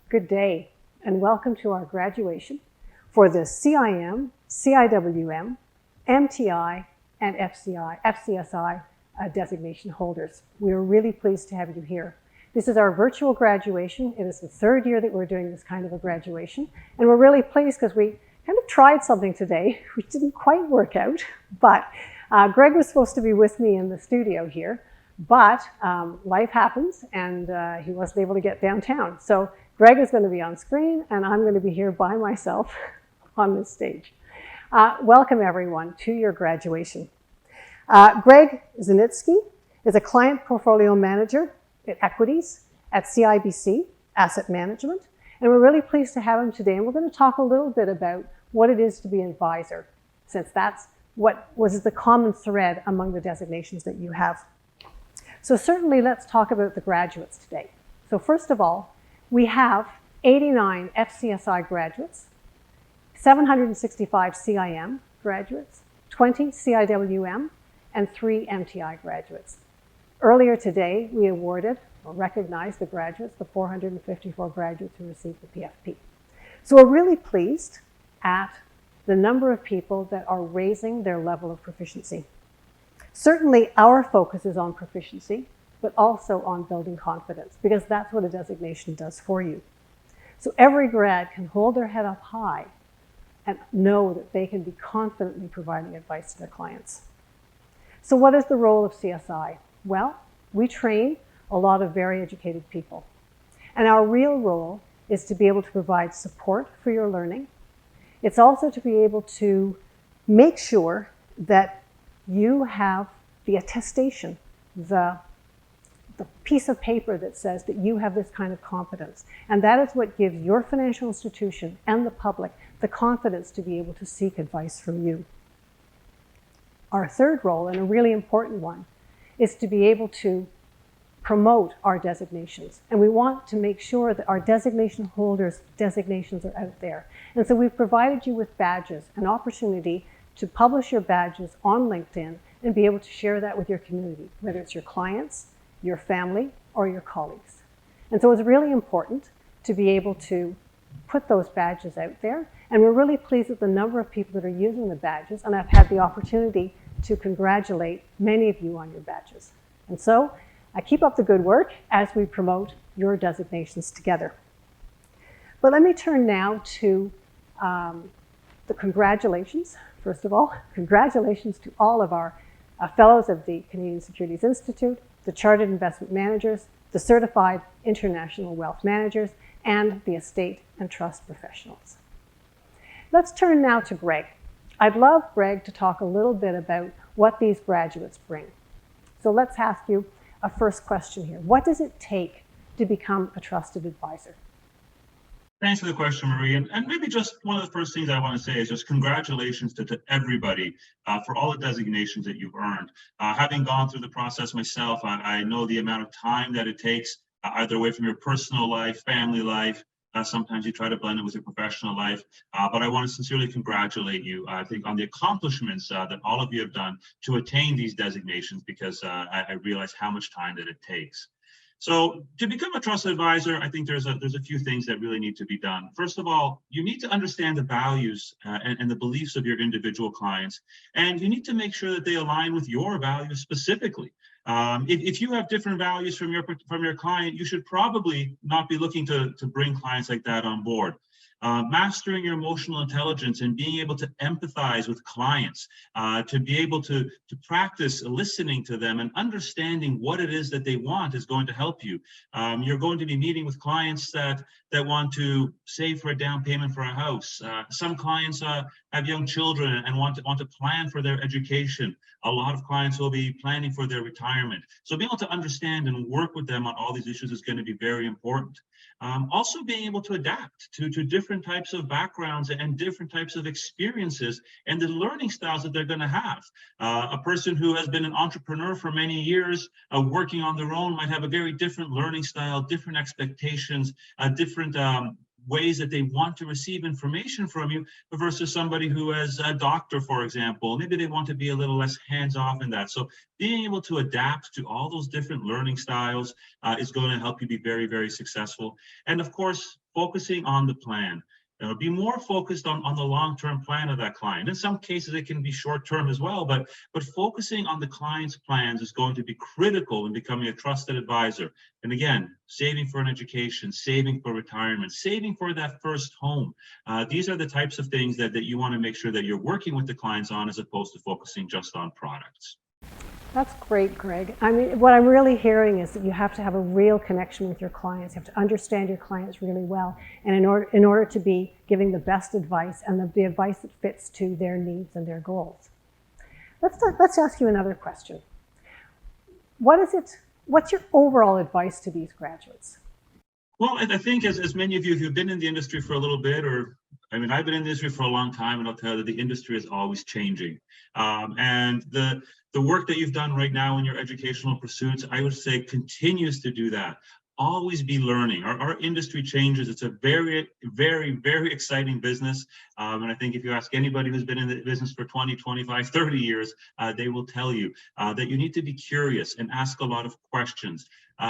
Good day, and welcome to our graduation for the CIM, CIWM, MTI, and FCSI designation holders. We are really pleased to have you here. This is our virtual graduation. It is the third year that we're doing this kind of a graduation, and we're really pleased because we kind of tried something today which didn't quite work out, but Greg was supposed to be with me in the studio here, but life happens, and he wasn't able to get downtown. So Greg is going to be on screen, and I'm going to be here by myself on this stage. Welcome, everyone, to your graduation. Greg Zanitsky is a client portfolio manager at equities at CIBC Asset Management, and we're really pleased to have him today. And we're going to talk a little bit about what it is to be an advisor, since that's what was the common thread among the designations that you have. So certainly, let's talk about the graduates today. So first of all, we have 89 FCSI graduates, 765 CIM graduates, 20 CIWM, and 3 MTI graduates. Earlier today, we awarded or recognized the graduates, the 454 graduates who received the PFP. So we're really pleased at the number of people that are raising their level of proficiency. Certainly, our focus is on proficiency, but also on building confidence, because that's what a designation does for you. So every grad can hold their head up high and know that they can be confidently providing advice to their clients. So what is the role of CSI? Well, we train a lot of very educated people. And our real role is to be able to provide support for your learning. It's also to be able to make sure that you have the attestation, the piece of paper that says that you have this kind of competence. And that is what gives your financial institution and the public the confidence to be able to seek advice from you. Our third role, and a really important one, is to be able to promote our designations. And we want to make sure that our designation holders' designations are out there. And so we've provided you with badges, an opportunity to publish your badges on LinkedIn and be able to share that with your community, whether it's your clients, your family, or your colleagues. And so it's really important to be able to put those badges out there. And we're really pleased with the number of people that are using the badges. And I've had the opportunity to congratulate many of you on your badges. And so keep up the good work as we promote your designations together. But let me turn now to the congratulations. First of all, congratulations to all of our fellows of the Canadian Securities Institute, the Chartered Investment Managers, the Certified International Wealth Managers, and the Estate and Trust Professionals. Let's turn now to Greg. I'd love Greg to talk a little bit about what these graduates bring. So let's ask you a first question here. What does it take to become a trusted advisor? Thanks for the question, Marie. And maybe just one of the first things I want to say is just congratulations to everybody for all the designations that you've earned. Having gone through the process myself, I know the amount of time that it takes, either away from your personal life, family life. Sometimes you try to blend it with your professional life. But I want to sincerely congratulate you, I think, on the accomplishments that all of you have done to attain these designations, because I realize how much time that it takes. So to become a trusted advisor, I think there's a few things that really need to be done. First of all, you need to understand the values and the beliefs of your individual clients, and you need to make sure that they align with your values specifically. If you have different values from your client, you should probably not be looking to bring clients like that on board. Mastering your emotional intelligence and being able to empathize with clients, to be able to practice listening to them and understanding what it is that they want is going to help you. You're going to be meeting with clients that want to save for a down payment for a house. Some clients have young children and want to plan for their education. A lot of clients will be planning for their retirement. So being able to understand and work with them on all these issues is going to be very important. Also being able to adapt to different types of backgrounds and different types of experiences and the learning styles that they're going to have. A person who has been an entrepreneur for many years, working on their own, might have a very different learning style, different expectations, different ways that they want to receive information from you versus somebody who is a doctor, for example. Maybe they want to be a little less hands-off in that. So being able to adapt to all those different learning styles is going to help you be very, very successful. And of course, focusing on the plan. Be more focused on the long-term plan of that client. In some cases, it can be short-term as well, but focusing on the client's plans is going to be critical in becoming a trusted advisor. And again, saving for an education, saving for retirement, saving for that first home. These are the types of things that you want to make sure that you're working with the clients on, as opposed to focusing just on products. That's great, Greg. I mean, what I'm really hearing is that you have to have a real connection with your clients. You have to understand your clients really well, and in order to be giving the best advice and the advice that fits to their needs and their goals. Let's ask you another question. What's your overall advice to these graduates? Well, I think as many of you who've been in the industry for a little bit, I've been in the industry for a long time, and I'll tell you that the industry is always changing. And the work that you've done right now in your educational pursuits, I would say, continues to do that. Always be learning. Our industry changes. It's a very, very, very exciting business. And I think if you ask anybody who's been in the business for 20, 25, 30 years, they will tell you that you need to be curious and ask a lot of questions.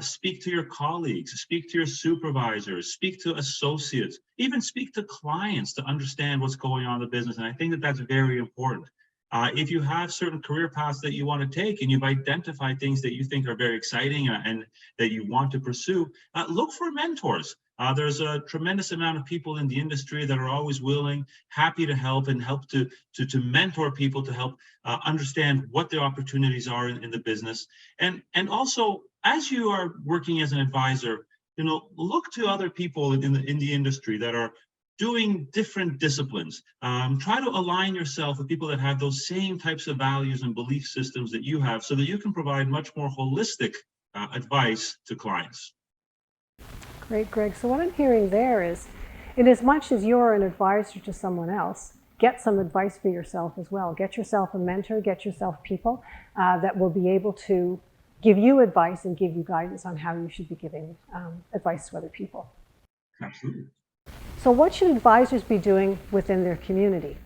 Speak to your colleagues, speak to your supervisors, speak to associates, even speak to clients to understand what's going on in the business. And I think that that's very important. If you have certain career paths that you want to take and you've identified things that you think are very exciting and that you want to pursue, look for mentors. There's a tremendous amount of people in the industry that are always willing, happy to help and help to mentor people to help understand what the opportunities are in the business. And also, as you are working as an advisor, look to other people in the industry that are doing different disciplines. Try to align yourself with people that have those same types of values and belief systems that you have, so that you can provide much more holistic advice to clients. Great, Greg. So what I'm hearing there is, in as much as you're an advisor to someone else, get some advice for yourself as well. Get yourself a mentor, get yourself people that will be able to give you advice and give you guidance on how you should be giving advice to other people. Absolutely. So what should advisors be doing within their community?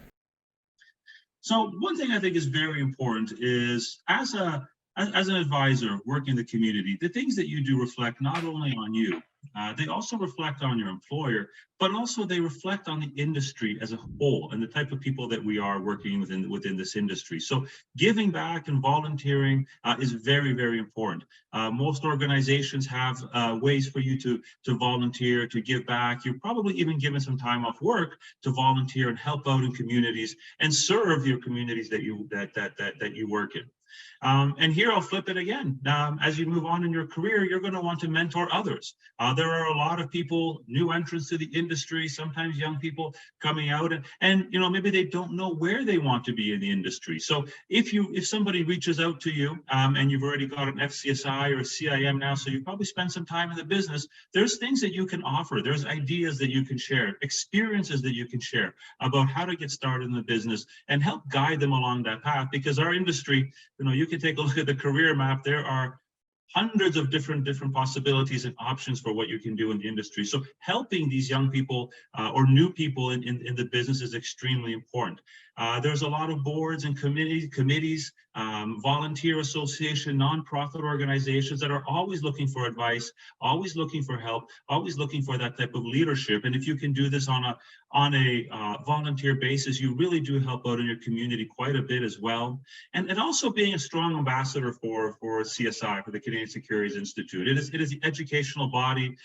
So one thing I think is very important is, as an advisor working in the community, the things that you do reflect not only on you, they also reflect on your employer, but also they reflect on the industry as a whole and the type of people that we are working within this industry. So giving back and volunteering is very, very important. Most organizations have ways for you to volunteer, to give back. You're probably even given some time off work to volunteer and help out in communities and serve your communities that you work in. And here I'll flip it again. As you move on in your career, you're going to want to mentor others. There are a lot of people, new entrants to the industry, sometimes young people coming out, and maybe they don't know where they want to be in the industry. So if somebody reaches out to you and you've already got an FCSI or a CIM now, so you probably spend some time in the business, there's things that you can offer. There's ideas that you can share, experiences that you can share about how to get started in the business and help guide them along that path. Because our industry, you can take a look at the career map. There are hundreds of different possibilities and options for what you can do in the industry. So helping these young people or new people in the business is extremely important. There's a lot of boards and committees, volunteer association, nonprofit organizations that are always looking for advice, always looking for help, always looking for that type of leadership. And if you can do this on a volunteer basis, you really do help out in your community quite a bit as well. And also being a strong ambassador for CSI, for the Canadian Securities Institute. It is the educational body.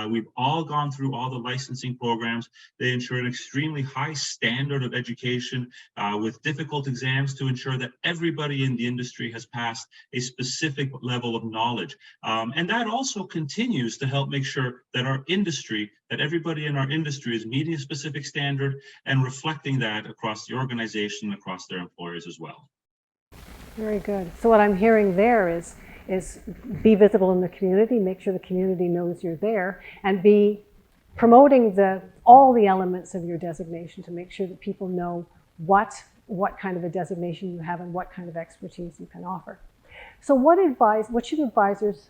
We've all gone through all the licensing programs. They ensure an extremely high standard of education with difficult exams to ensure that everybody in the industry has passed a specific level of knowledge. And that also continues to help make sure that that everybody in our industry is meeting a specific standard and reflecting that across the organization, across their employers as well. Very good. So what I'm hearing there is be visible in the community, make sure the community knows you're there, and be promoting all the elements of your designation to make sure that people know what kind of a designation you have and what kind of expertise you can offer. So what should advisors,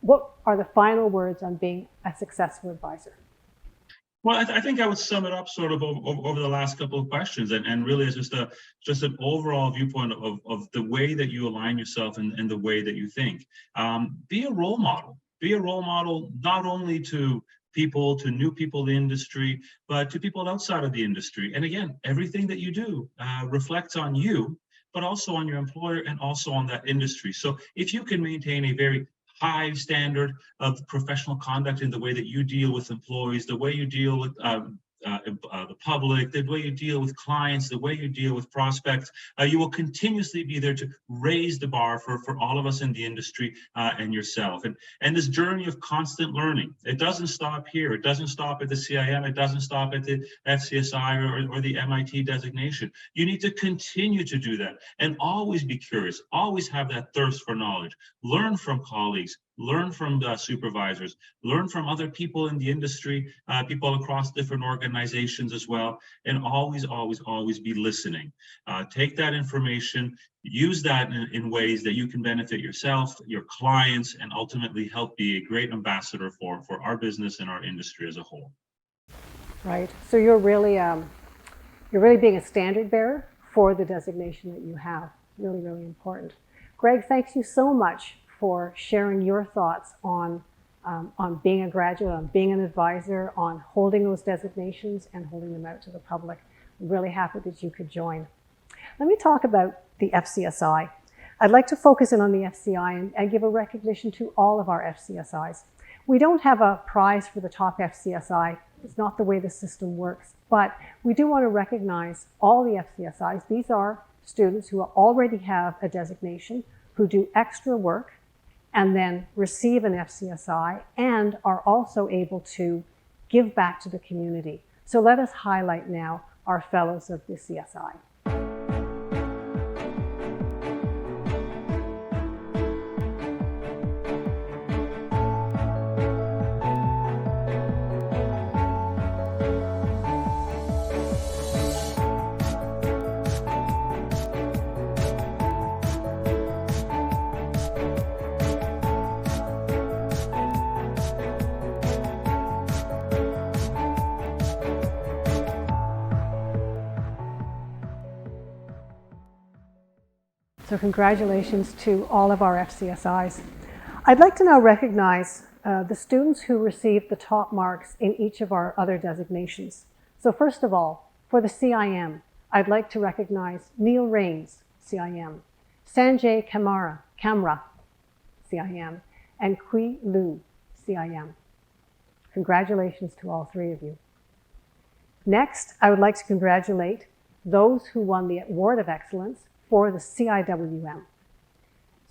what are the final words on being a successful advisor? Well, I think I would sum it up sort of over the last couple of questions, and really as just an overall viewpoint of the way that you align yourself and the way that you think. Be a role model. Be a role model not only to people, to new people in the industry, but to people outside of the industry. And again, everything that you do reflects on you, but also on your employer and also on that industry. So if you can maintain a very high standard of professional conduct in the way that you deal with employees, the way you deal with the public, the way you deal with clients, the way you deal with prospects, you will continuously be there to raise the bar for all of us in the industry and yourself. And this journey of constant learning, it doesn't stop here. It doesn't stop at the CIM. It doesn't stop at the FCSI or the MIT designation. You need to continue to do that and always be curious, always have that thirst for knowledge, learn from colleagues, learn from the supervisors, learn from other people in the industry, people across different organizations as well, and always, always, always be listening. Take that information, use that in ways that you can benefit yourself, your clients, and ultimately help be a great ambassador for our business and our industry as a whole. Right. So you're really being a standard bearer for the designation that you have. Really, really important. Greg, thanks you so much for sharing your thoughts on being a graduate, on being an advisor, on holding those designations and holding them out to the public. I'm really happy that you could join. Let me talk about the FCSI. I'd like to focus in on the FCI and give a recognition to all of our FCSIs. We don't have a prize for the top FCSI. It's not the way the system works, but we do want to recognize all the FCSIs. These are students who already have a designation, who do extra work, and then receive an FCSI and are also able to give back to the community. So let us highlight now our fellows of the CSI. So congratulations to all of our FCSIs. I'd like to now recognize the students who received the top marks in each of our other designations. So first of all, for the CIM, I'd like to recognize Neil Rains, CIM, Sanjay Kamra, CIM, and Kui Lu, CIM. Congratulations to all three of you. Next, I would like to congratulate those who won the Award of Excellence for the CIWM.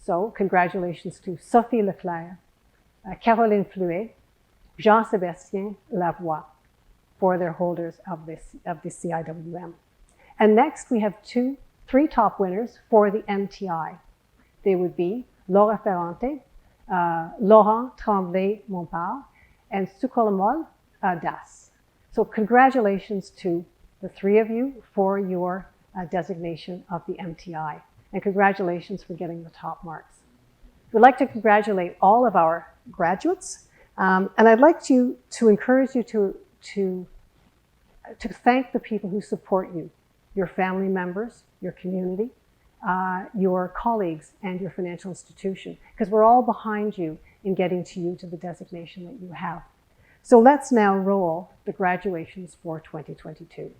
So congratulations to Sophie Leclerc, Caroline Fluet, Jean-Sébastien Lavoie for their holders of the CIWM. And next we have three top winners for the MTI. They would be Laura Ferrante, Laurent Tremblay-Montpart, and Sukolomol Das. So congratulations to the three of you for your designation of the MTI, and congratulations for getting the top marks. We'd like to congratulate all of our graduates, and I'd like to encourage you to thank the people who support you, your family members, your community, your colleagues, and your financial institution, because we're all behind you in getting to you to the designation that you have. So let's now roll the graduations for 2022.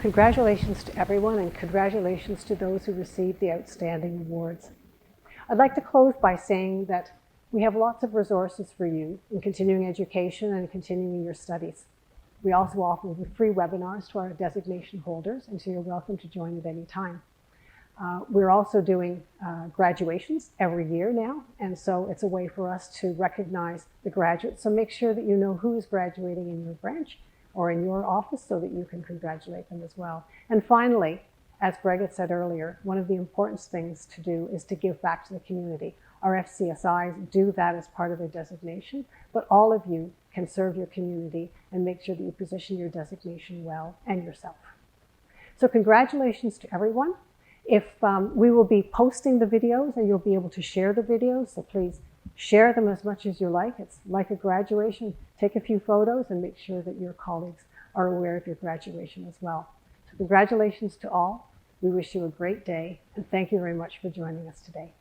Congratulations to everyone, and congratulations to those who received the outstanding awards. I'd like to close by saying that we have lots of resources for you in continuing education and continuing your studies. We also offer free webinars to our designation holders, and so you're welcome to join at any time. We're also doing graduations every year now, and so it's a way for us to recognize the graduates. So make sure that you know who is graduating in your branch or in your office so that you can congratulate them as well. And finally, as Greg had said earlier, one of the important things to do is to give back to the community. Our FCSIs do that as part of their designation, but all of you can serve your community and make sure that you position your designation well and yourself. So congratulations to everyone. We will be posting the videos and you'll be able to share the videos, so please share them as much as you like. It's like a graduation. Take a few photos and make sure that your colleagues are aware of your graduation as well. So congratulations to all. We wish you a great day, and thank you very much for joining us today.